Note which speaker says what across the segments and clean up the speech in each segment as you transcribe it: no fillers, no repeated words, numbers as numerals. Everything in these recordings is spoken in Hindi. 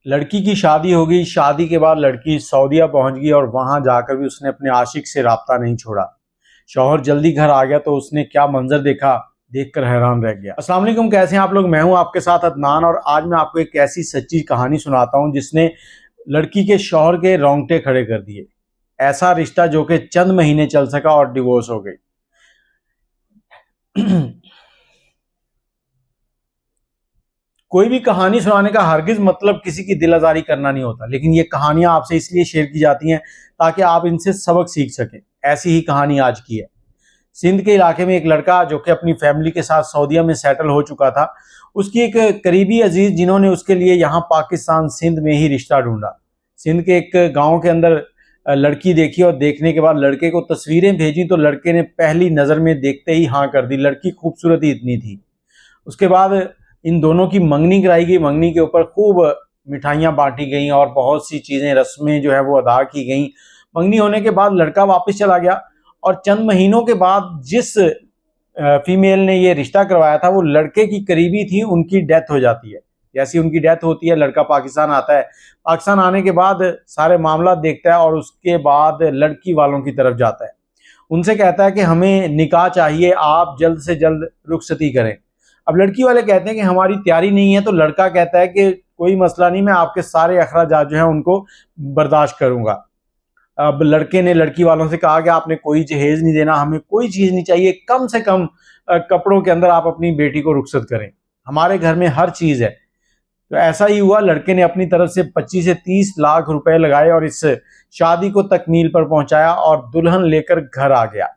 Speaker 1: लड़की की शादी हो गई। शादी के बाद लड़की सऊदीया पहुंच गई और वहां जाकर भी उसने अपने आशिक से राब्ता नहीं छोड़ा। शौहर जल्दी घर आ गया तो उसने क्या मंजर देखा, देखकर हैरान रह गया। अस्सलाम वालेकुम, कैसे हैं आप लोग। मैं हूं आपके साथ अदनान और आज मैं आपको एक ऐसी सच्ची कहानी सुनाता हूं जिसने लड़की के शौहर के रोंगटे खड़े कर दिए। ऐसा रिश्ता जो कि चंद महीने चल सका और डिवोर्स हो गई। कोई भी कहानी सुनाने का हरगिज मतलब किसी की दिल आजारी करना नहीं होता, लेकिन ये कहानियां आपसे इसलिए शेयर की जाती हैं ताकि आप इनसे सबक सीख सकें। ऐसी ही कहानी आज की है। सिंध के इलाके में एक लड़का जो कि अपनी फैमिली के साथ सऊदीया में सेटल हो चुका था, उसकी एक करीबी अजीज जिन्होंने उसके लिए यहाँ पाकिस्तान सिंध में ही रिश्ता ढूंढा। सिंध के एक गाँव के अंदर लड़की देखी और देखने के बाद लड़के को तस्वीरें भेजी तो लड़के ने पहली नज़र में देखते ही हाँ कर दी। लड़की खूबसूरत ही इतनी थी। उसके बाद इन दोनों की मंगनी कराई गई। मंगनी के ऊपर खूब मिठाइयाँ बांटी गई और बहुत सी चीज़ें रस्में जो है वो अदा की गई। मंगनी होने के बाद लड़का वापस चला गया और चंद महीनों के बाद जिस फीमेल ने ये रिश्ता करवाया था वो लड़के की करीबी थी, उनकी डेथ हो जाती है। जैसी उनकी डेथ होती है लड़का पाकिस्तान आता है। पाकिस्तान आने के बाद सारे मामला देखता है और उसके बाद लड़की वालों की तरफ जाता है। उनसे कहता है कि हमें निकाह चाहिए, आप जल्द से जल्द रुखसती करें। अब लड़की वाले कहते हैं कि हमारी तैयारी नहीं है, तो लड़का कहता है कि कोई मसला नहीं, मैं आपके सारे अखराजात जो है उनको बर्दाश्त करूंगा। अब लड़के ने लड़की वालों से कहा कि आपने कोई जहेज नहीं देना, हमें कोई चीज़ नहीं चाहिए, कम से कम कपड़ों के अंदर आप अपनी बेटी को रुखसत करें, हमारे घर में हर चीज़ है। तो ऐसा ही हुआ। लड़के ने अपनी तरफ से 25 से 30 लाख रुपए लगाए और इस शादी को तकमील पर पहुंचाया और दुल्हन लेकर घर आ गया।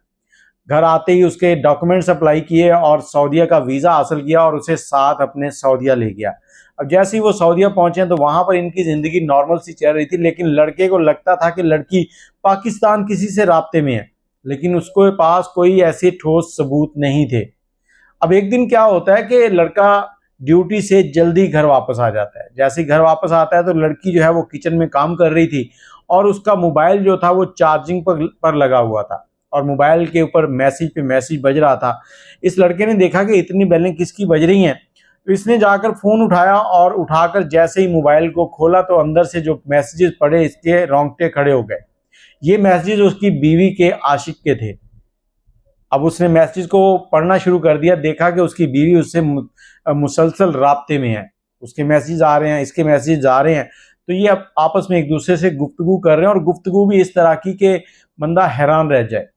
Speaker 1: घर आते ही उसके डॉक्यूमेंट्स अप्लाई किए और सऊदीया का वीज़ा हासिल किया और उसे साथ अपने सऊदीया ले गया। अब जैसे ही वो सऊदीया पहुंचे तो वहां पर इनकी ज़िंदगी नॉर्मल सी चल रही थी, लेकिन लड़के को लगता था कि लड़की पाकिस्तान किसी से राब्ते में है, लेकिन उसके पास कोई ऐसे ठोस सबूत नहीं थे। अब एक दिन क्या होता है कि लड़का ड्यूटी से जल्दी घर वापस आ जाता है। जैसे ही घर वापस आता है तो लड़की जो है वो किचन में काम कर रही थी और उसका मोबाइल जो था वो चार्जिंग पर लगा हुआ था और मोबाइल के ऊपर मैसेज पे मैसेज बज रहा था। इस लड़के ने देखा कि इतनी बेलें किसकी बज रही हैं, तो इसने जाकर फ़ोन उठाया और उठाकर जैसे ही मोबाइल को खोला तो अंदर से जो मैसेजेस पड़े इसके रोंगटे खड़े हो गए। ये मैसेजेस उसकी बीवी के आशिक के थे। अब उसने मैसेज को पढ़ना शुरू कर दिया, देखा कि उसकी बीवी उससे मुसलसल राब्ते में है, उसके मैसेज आ रहे हैं, इसके मैसेज आ रहे हैं। तो ये अब आपस में एक दूसरे से गुफ्तगू कर रहे हैं और गुफ्तगू भी इस तरह की कि बंदा हैरान रह जाए।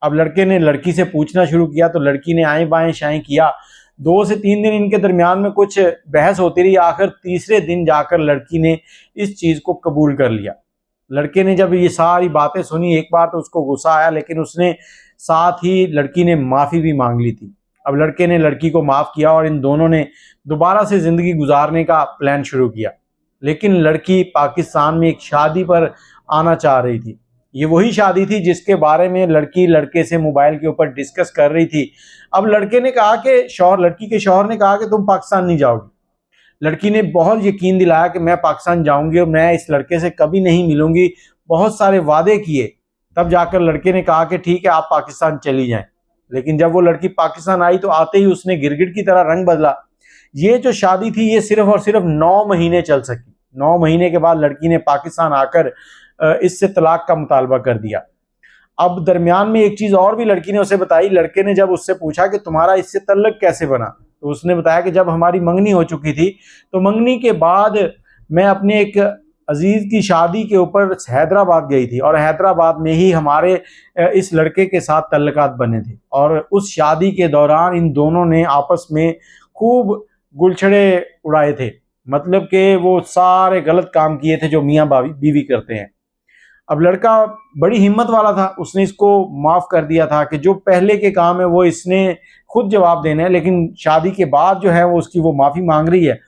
Speaker 1: अब लड़के ने लड़की से पूछना शुरू किया तो लड़की ने आएँ बाएँ शाएँ किया। 2 से 3 दिन इनके दरमियान में कुछ बहस होती रही। आखिर तीसरे दिन जाकर लड़की ने इस चीज़ को कबूल कर लिया। लड़के ने जब ये सारी बातें सुनी, एक बार तो उसको गुस्सा आया, लेकिन उसने साथ ही लड़की ने माफ़ी भी मांग ली थी। अब लड़के ने लड़की को माफ़ किया और इन दोनों ने दोबारा से ज़िंदगी गुजारने का प्लान शुरू किया। लेकिन लड़की पाकिस्तान में एक शादी पर आना चाह रही थी। ये वही शादी थी जिसके बारे में लड़की लड़के से मोबाइल के ऊपर डिस्कस कर रही थी। अब लड़के ने कहा कि लड़की के शौहर ने कहा कि तुम पाकिस्तान नहीं जाओगी। लड़की ने बहुत यकीन दिलाया कि मैं पाकिस्तान जाऊंगी और मैं इस लड़के से कभी नहीं मिलूंगी, बहुत सारे वादे किए। तब जाकर लड़के ने कहा कि ठीक है, आप पाकिस्तान चली जाएं। लेकिन जब वो लड़की पाकिस्तान आई तो आते ही उसने गिरगिट की तरह रंग बदला। ये जो शादी थी ये सिर्फ और सिर्फ 9 महीने चल सकी। 9 महीने के बाद लड़की ने पाकिस्तान आकर इससे तलाक का मुतालबा कर दिया। अब दरमियान में एक चीज़ और भी लड़की ने उसे बताई। लड़के ने जब उससे पूछा कि तुम्हारा इससे तल्लक कैसे बना, तो उसने बताया कि जब हमारी मंगनी हो चुकी थी तो मंगनी के बाद मैं अपने एक अजीज़ की शादी के ऊपर हैदराबाद गई थी और हैदराबाद में ही हमारे इस लड़के के साथ तल्लकात बने थे और उस शादी के दौरान इन दोनों ने आपस में खूब गुलछड़े उड़ाए थे। मतलब कि वो सारे गलत काम किए थे जो मियाँ बीवी करते हैं। अब लड़का बड़ी हिम्मत वाला था, उसने इसको माफ़ कर दिया था कि जो पहले के काम है वो इसने खुद जवाब देना है, लेकिन शादी के बाद जो है वो उसकी वो माफ़ी मांग रही है।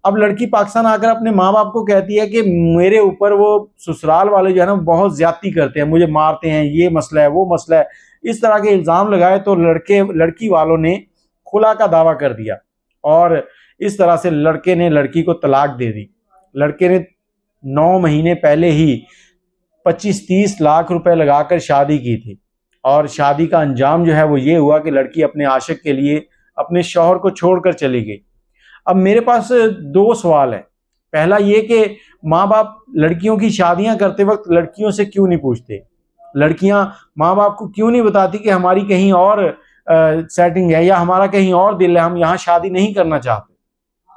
Speaker 1: अब लड़की पाकिस्तान आकर अपने माँ बाप को कहती है कि मेरे ऊपर वो ससुराल वाले जो है ना बहुत ज़्यादती करते हैं, मुझे मारते हैं, ये मसला है वो मसला है, इस तरह के इल्ज़ाम लगाए। तो लड़की वालों ने खुला का दावा कर दिया और इस तरह से लड़के ने लड़की को तलाक दे दी। लड़के ने 9 महीने पहले ही 25-30 लाख रुपए लगाकर शादी की थी और शादी का अंजाम जो है वो ये हुआ कि लड़की अपने आशिक के लिए अपने शौहर को छोड़कर चली गई। अब मेरे पास 2 सवाल हैं। पहला ये कि माँ बाप लड़कियों की शादियां करते वक्त लड़कियों से क्यों नहीं पूछते, लड़कियां माँ बाप को क्यों नहीं बताती कि हमारी कहीं और सेटिंग है या हमारा कहीं और दिल है, हम यहाँ शादी नहीं करना चाहते।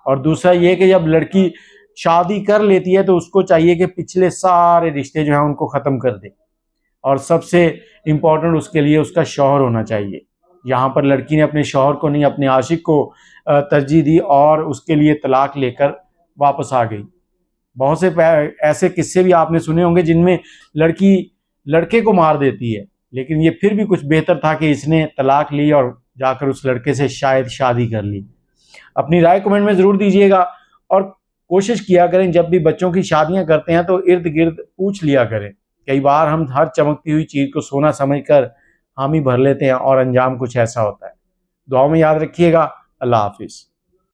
Speaker 1: और दूसरा ये कि जब लड़की शादी कर लेती है तो उसको चाहिए कि पिछले सारे रिश्ते जो हैं उनको ख़त्म कर दे, और सबसे इम्पोर्टेंट उसके लिए उसका शौहर होना चाहिए। यहाँ पर लड़की ने अपने शौहर को नहीं, अपने आशिक को तरजीह दी और उसके लिए तलाक लेकर वापस आ गई। बहुत से ऐसे किस्से भी आपने सुने होंगे जिनमें लड़की लड़के को मार देती है, लेकिन ये फिर भी कुछ बेहतर था कि इसने तलाक ली और जाकर उस लड़के से शायद शादी कर ली। अपनी राय कमेंट में ज़रूर दीजिएगा और कोशिश किया करें जब भी बच्चों की शादियां करते हैं तो इर्द गिर्द पूछ लिया करें। कई बार हम हर चमकती हुई चीज़ को सोना समझकर हामी भर लेते हैं और अंजाम कुछ ऐसा होता है। दुआओं में याद रखिएगा। अल्लाह हाफिज़।